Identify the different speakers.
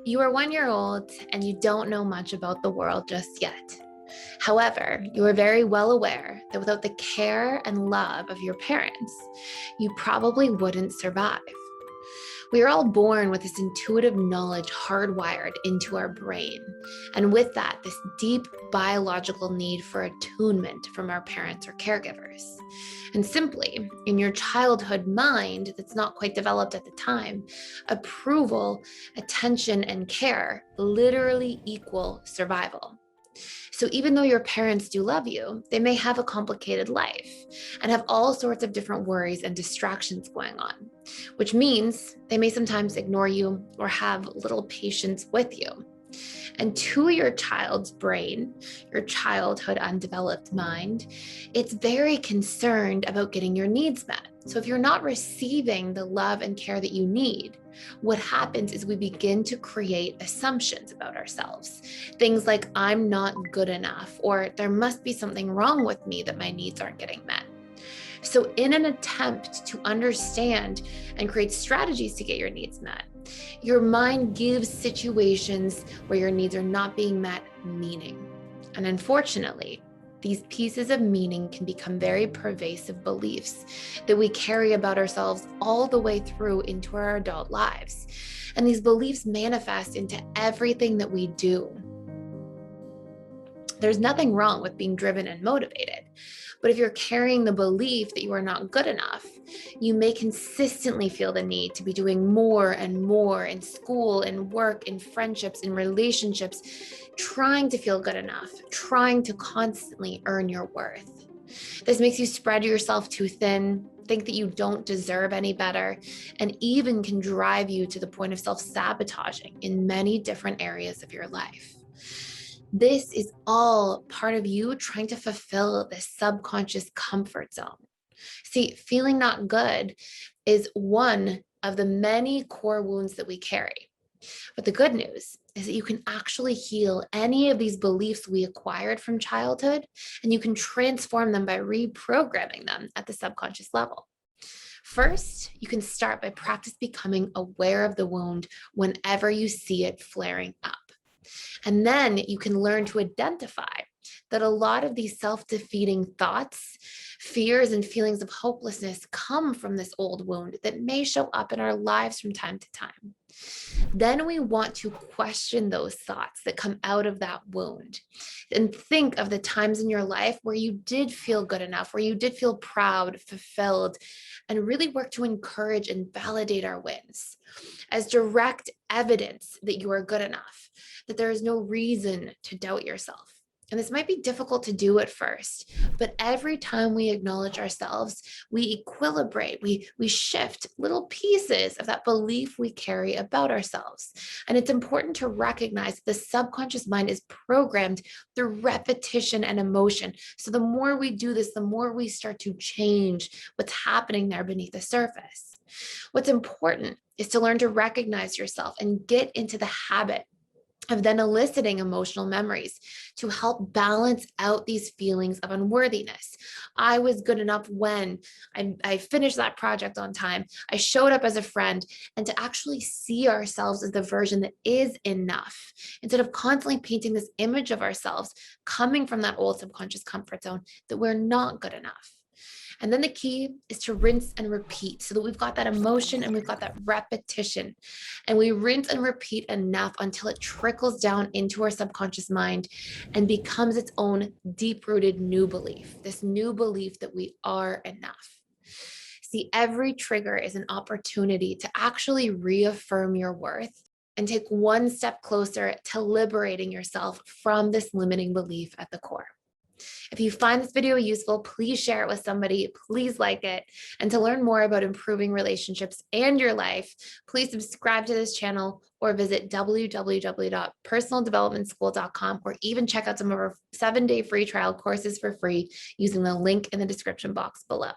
Speaker 1: You are 1 year old and you don't know much about the world just yet. However, you are very well aware that without the care and love of your parents, you probably wouldn't survive. We are all born with this intuitive knowledge hardwired into our brain. And with that, this deep biological need for attunement from our parents or caregivers. And simply, in your childhood mind that's not quite developed at the time, approval, attention, and care literally equal survival. So even though your parents do love you, they may have a complicated life and have all sorts of different worries and distractions going on, which means they may sometimes ignore you or have little patience with you. And to your child's brain, your childhood undeveloped mind, it's very concerned about getting your needs met. So if you're not receiving the love and care that you need, what happens is we begin to create assumptions about ourselves. Things like, I'm not good enough, or there must be something wrong with me that my needs aren't getting met. So in an attempt to understand and create strategies to get your needs met, your mind gives situations where your needs are not being met meaning. And unfortunately, these pieces of meaning can become very pervasive beliefs that we carry about ourselves all the way through into our adult lives. And these beliefs manifest into everything that we do. There's nothing wrong with being driven and motivated. But if you're carrying the belief that you are not good enough, you may consistently feel the need to be doing more and more in school, in work, in friendships, in relationships, trying to feel good enough, trying to constantly earn your worth. This makes you spread yourself too thin, think that you don't deserve any better, and even can drive you to the point of self-sabotaging in many different areas of your life. This is all part of you trying to fulfill this subconscious comfort zone. See, feeling not good is one of the many core wounds that we carry. But the good news is that you can actually heal any of these beliefs we acquired from childhood, and you can transform them by reprogramming them at the subconscious level. First, you can start by practice becoming aware of the wound whenever you see it flaring up. And then you can learn to identify that a lot of these self-defeating thoughts, fears, and feelings of hopelessness come from this old wound that may show up in our lives from time to time. Then we want to question those thoughts that come out of that wound and think of the times in your life where you did feel good enough, where you did feel proud, fulfilled, and really work to encourage and validate our wins as direct evidence that you are good enough, that there is no reason to doubt yourself. And this might be difficult to do at first, but every time we acknowledge ourselves, we equilibrate, we shift little pieces of that belief we carry about ourselves. And it's important to recognize that the subconscious mind is programmed through repetition and emotion. So the more we do this, the more we start to change what's happening there beneath the surface. What's important is to learn to recognize yourself and get into the habit of then eliciting emotional memories to help balance out these feelings of unworthiness. I was good enough when I finished that project on time. I showed up as a friend, and to actually see ourselves as the version that is enough instead of constantly painting this image of ourselves coming from that old subconscious comfort zone that we're not good enough. And then the key is to rinse and repeat so that we've got that emotion and we've got that repetition. And we rinse and repeat enough until it trickles down into our subconscious mind and becomes its own deep-rooted new belief, this new belief that we are enough. See, every trigger is an opportunity to actually reaffirm your worth and take one step closer to liberating yourself from this limiting belief at the core. If you find this video useful, please share it with somebody. Please like it. And to learn more about improving relationships and your life, please subscribe to this channel or visit www.personaldevelopmentschool.com, or even check out some of our 7-day free trial courses for free using the link in the description box below.